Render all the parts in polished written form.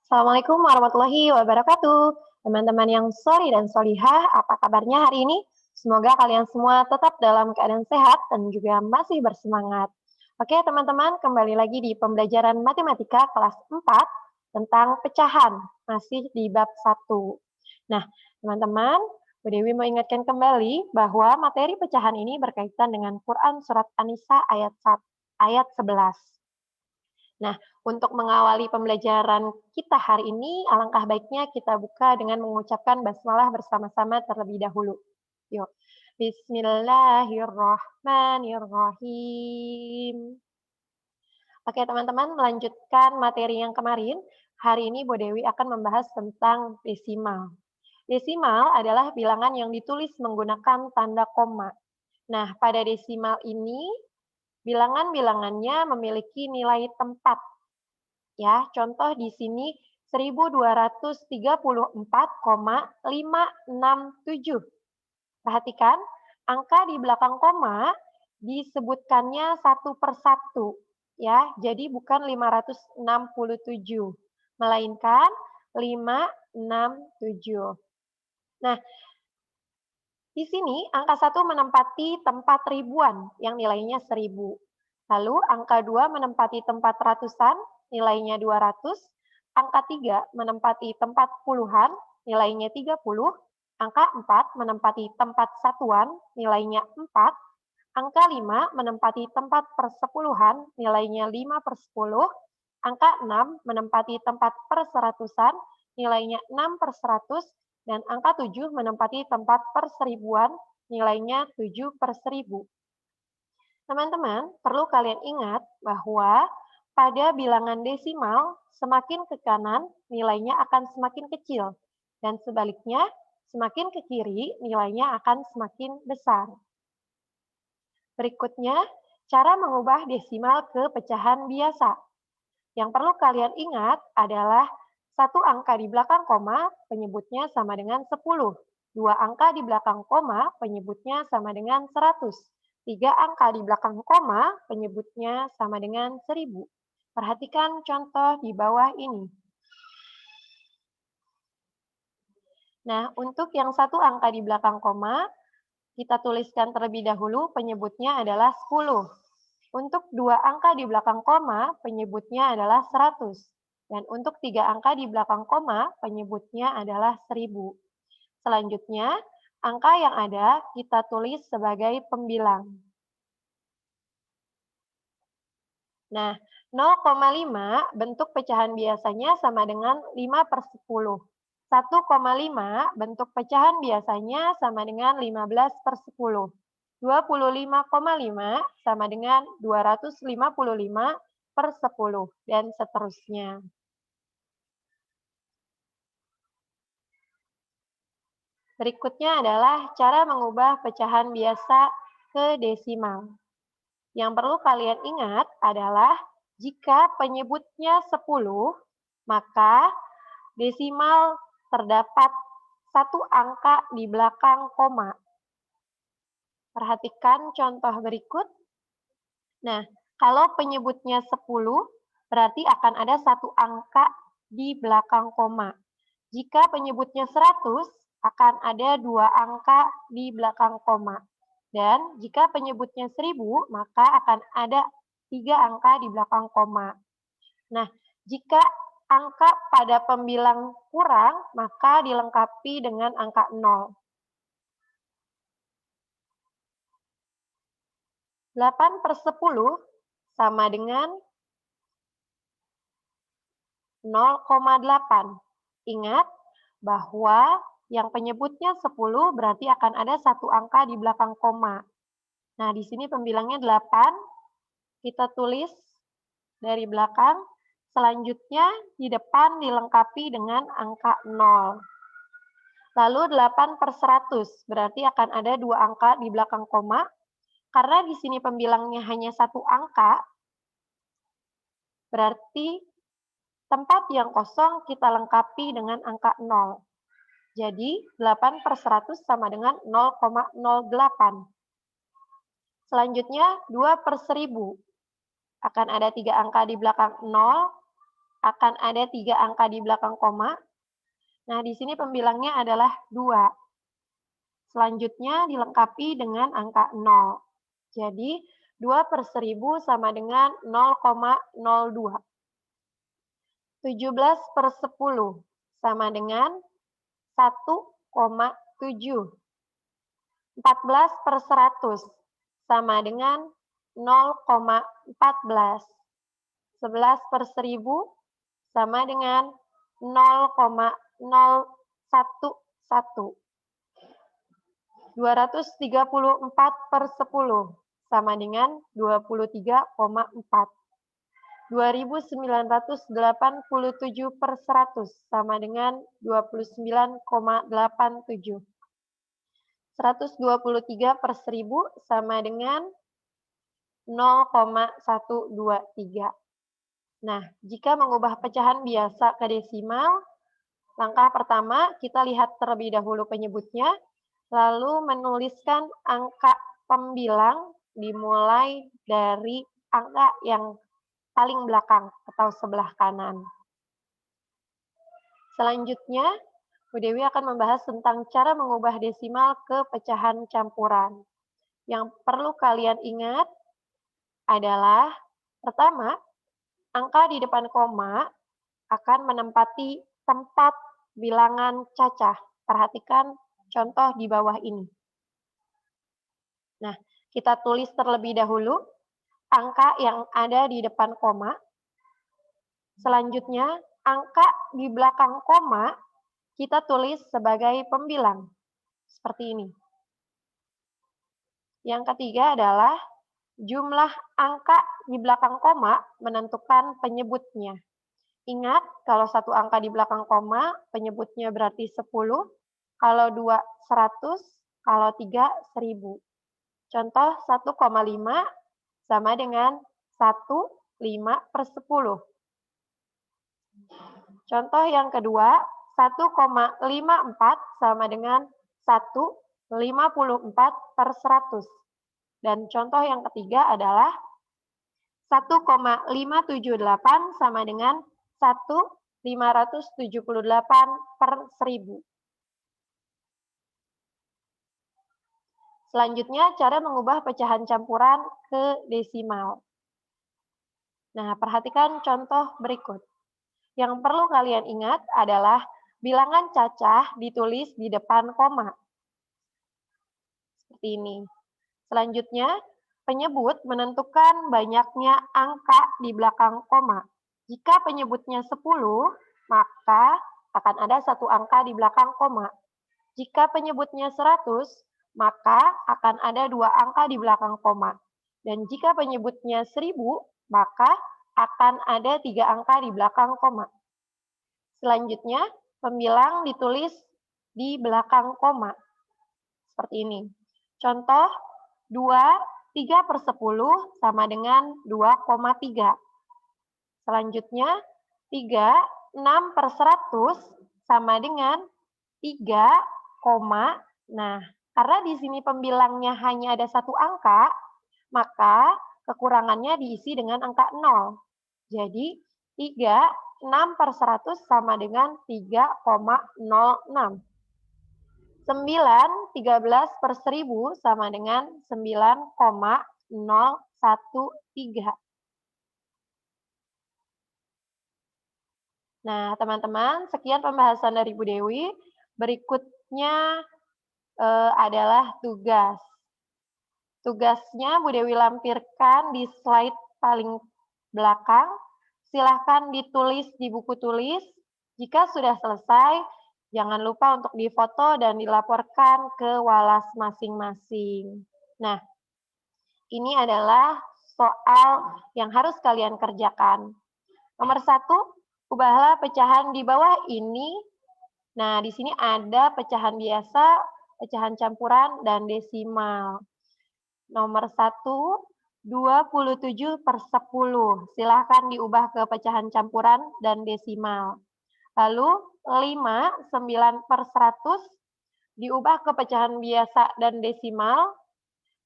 Assalamualaikum warahmatullahi wabarakatuh. Teman-teman yang soli dan solihah, apa kabarnya hari ini? Semoga kalian semua tetap dalam keadaan sehat dan juga masih bersemangat. Oke teman-teman, kembali lagi di pembelajaran matematika kelas 4 tentang pecahan, masih di bab 1. Nah, teman-teman, Bu Dewi mau ingatkan kembali bahwa materi pecahan ini berkaitan dengan Quran Surat An-Nisa ayat 11. Nah, untuk mengawali pembelajaran kita hari ini, alangkah baiknya kita buka dengan mengucapkan basmalah bersama-sama terlebih dahulu. Yuk. Bismillahirrahmanirrahim. Oke, teman-teman, melanjutkan materi yang kemarin. Hari ini Bu Dewi akan membahas tentang desimal. Desimal adalah bilangan yang ditulis menggunakan tanda koma. Nah, pada desimal ini, bilangan-bilangannya memiliki nilai tempat. Ya, contoh di sini 1234,567. Perhatikan, angka di belakang koma disebutkannya satu per satu. Ya, jadi bukan 567, melainkan 567. Nah, di sini angka 1 menempati tempat ribuan yang nilainya 1000. Lalu angka 2 menempati tempat ratusan, nilainya 200. Angka 3 menempati tempat puluhan, nilainya 30. Angka 4 menempati tempat satuan, nilainya 4. Angka 5 menempati tempat persepuluhan, nilainya 5 per 10. Angka 6 menempati tempat perseratusan, nilainya 6 per 100. Dan angka 7 menempati tempat perseribuan, nilainya 7 per 1000. Teman-teman, perlu kalian ingat bahwa pada bilangan desimal, semakin ke kanan, nilainya akan semakin kecil. Dan sebaliknya, semakin ke kiri, nilainya akan semakin besar. Berikutnya, cara mengubah desimal ke pecahan biasa. Yang perlu kalian ingat adalah satu angka di belakang koma penyebutnya sama dengan 10. Dua angka di belakang koma penyebutnya sama dengan 100. Tiga angka di belakang koma penyebutnya sama dengan 1000. Perhatikan contoh di bawah ini. Nah, untuk yang satu angka di belakang koma, kita tuliskan terlebih dahulu penyebutnya adalah 10. Untuk dua angka di belakang koma, penyebutnya adalah 100. Dan untuk tiga angka di belakang koma, penyebutnya adalah 1000. Selanjutnya, angka yang ada kita tulis sebagai pembilang. Nah, 0,5 bentuk pecahan biasanya sama dengan 5 per 10. 1,5 bentuk pecahan biasanya sama dengan 15 per 10. 25,5 sama dengan 255 per 10, dan seterusnya. Berikutnya adalah cara mengubah pecahan biasa ke desimal. Yang perlu kalian ingat adalah jika penyebutnya 10, maka desimal terdapat satu angka di belakang koma. Perhatikan contoh berikut. Nah, kalau penyebutnya 10, berarti akan ada satu angka di belakang koma. Jika penyebutnya 100, akan ada dua angka di belakang koma. Dan jika penyebutnya 1000, maka akan ada 3 angka di belakang koma. Nah, jika angka pada pembilang kurang, maka dilengkapi dengan angka 0. 8 per 10 sama dengan 0,8. Ingat bahwa yang penyebutnya 10 berarti akan ada satu angka di belakang koma. Nah, di sini pembilangnya 8. Kita tulis dari belakang. Selanjutnya, di depan dilengkapi dengan angka 0. Lalu 8 per 100, berarti akan ada dua angka di belakang koma. Karena di sini pembilangnya hanya satu angka, berarti tempat yang kosong kita lengkapi dengan angka 0. Jadi, 8 per 100 sama dengan 0,08. Selanjutnya, 2 per 1000. Akan ada 3 angka di belakang 0, akan ada 3 angka di belakang koma. Nah, di sini pembilangnya adalah 2. Selanjutnya dilengkapi dengan angka 0. Jadi, 2 per 1000 sama dengan 0,02. 17 per 10 sama dengan 1,7. 14 per 100 sama dengan 0,14. 11 per 1000 sama dengan 0,011. 234 per 10 sama dengan 23,4. 2987 per 100 sama dengan 29,87. 123 per 1000 sama dengan 0,123. Nah, jika mengubah pecahan biasa ke desimal, langkah pertama kita lihat terlebih dahulu penyebutnya, lalu menuliskan angka pembilang dimulai dari angka yang paling belakang atau sebelah kanan. Selanjutnya, Bu Dewi akan membahas tentang cara mengubah desimal ke pecahan campuran. Yang perlu kalian ingat adalah, pertama, angka di depan koma akan menempati tempat bilangan cacah. Perhatikan contoh di bawah ini. Nah, kita tulis terlebih dahulu angka yang ada di depan koma. Selanjutnya, angka di belakang koma kita tulis sebagai pembilang, seperti ini. Yang ketiga adalah jumlah angka di belakang koma menentukan penyebutnya. Ingat, kalau satu angka di belakang koma, penyebutnya berarti 10, kalau 2, 100, kalau 3, 1000. Contoh 1,5 sama dengan 1,5 per 10. Contoh yang kedua, 1,54 sama dengan 1,54 per 100. Dan contoh yang ketiga adalah 1,578 sama dengan 1,578 per 1000. Selanjutnya, cara mengubah pecahan campuran ke desimal. Nah, perhatikan contoh berikut. Yang perlu kalian ingat adalah bilangan cacah ditulis di depan koma. Seperti ini. Selanjutnya, penyebut menentukan banyaknya angka di belakang koma. Jika penyebutnya 10, maka akan ada satu angka di belakang koma. Jika penyebutnya 100, maka akan ada 2 angka di belakang koma. Dan jika penyebutnya 1000, maka akan ada 3 angka di belakang koma. Selanjutnya, pembilang ditulis di belakang koma. Seperti ini. Contoh, 3 per 10 sama dengan 2,3. Selanjutnya, 6 per 100 sama dengan 3, nah, karena di sini pembilangnya hanya ada satu angka, maka kekurangannya diisi dengan angka 0. Jadi, 6 per 100 sama dengan 3,06. 13 per 1000 sama dengan 9,013. Nah, teman-teman, sekian pembahasan dari Bu Dewi. Berikutnya adalah tugas. Tugasnya Bu Dewi lampirkan di slide paling belakang. Silahkan ditulis di buku tulis. Jika sudah selesai, jangan lupa untuk difoto dan dilaporkan ke walas masing-masing. Nah, ini adalah soal yang harus kalian kerjakan. Nomor 1, ubahlah pecahan di bawah ini. Nah, di sini ada pecahan biasa, pecahan campuran, dan desimal. Nomor 1, 27 per 10. Silahkan diubah ke pecahan campuran dan desimal. Lalu 5, 9 per 100 diubah ke pecahan biasa dan desimal.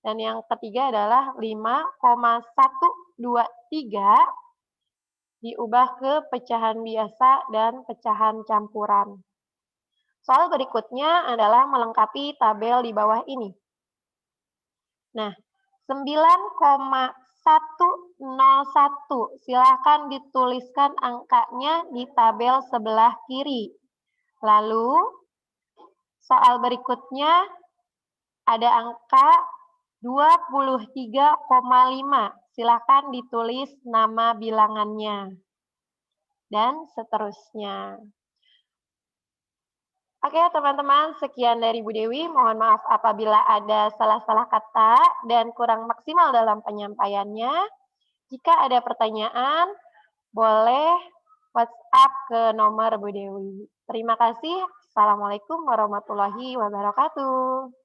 Dan yang ketiga adalah 5,123 diubah ke pecahan biasa dan pecahan campuran. Soal berikutnya adalah melengkapi tabel di bawah ini. Nah, 9,101, silakan dituliskan angkanya di tabel sebelah kiri. Lalu, soal berikutnya ada angka 23,5. Silakan ditulis nama bilangannya. Dan seterusnya. Oke, teman-teman, sekian dari Bu Dewi. Mohon maaf apabila ada salah-salah kata dan kurang maksimal dalam penyampaiannya. Jika ada pertanyaan, boleh WhatsApp ke nomor Bu Dewi. Terima kasih. Assalamualaikum warahmatullahi wabarakatuh.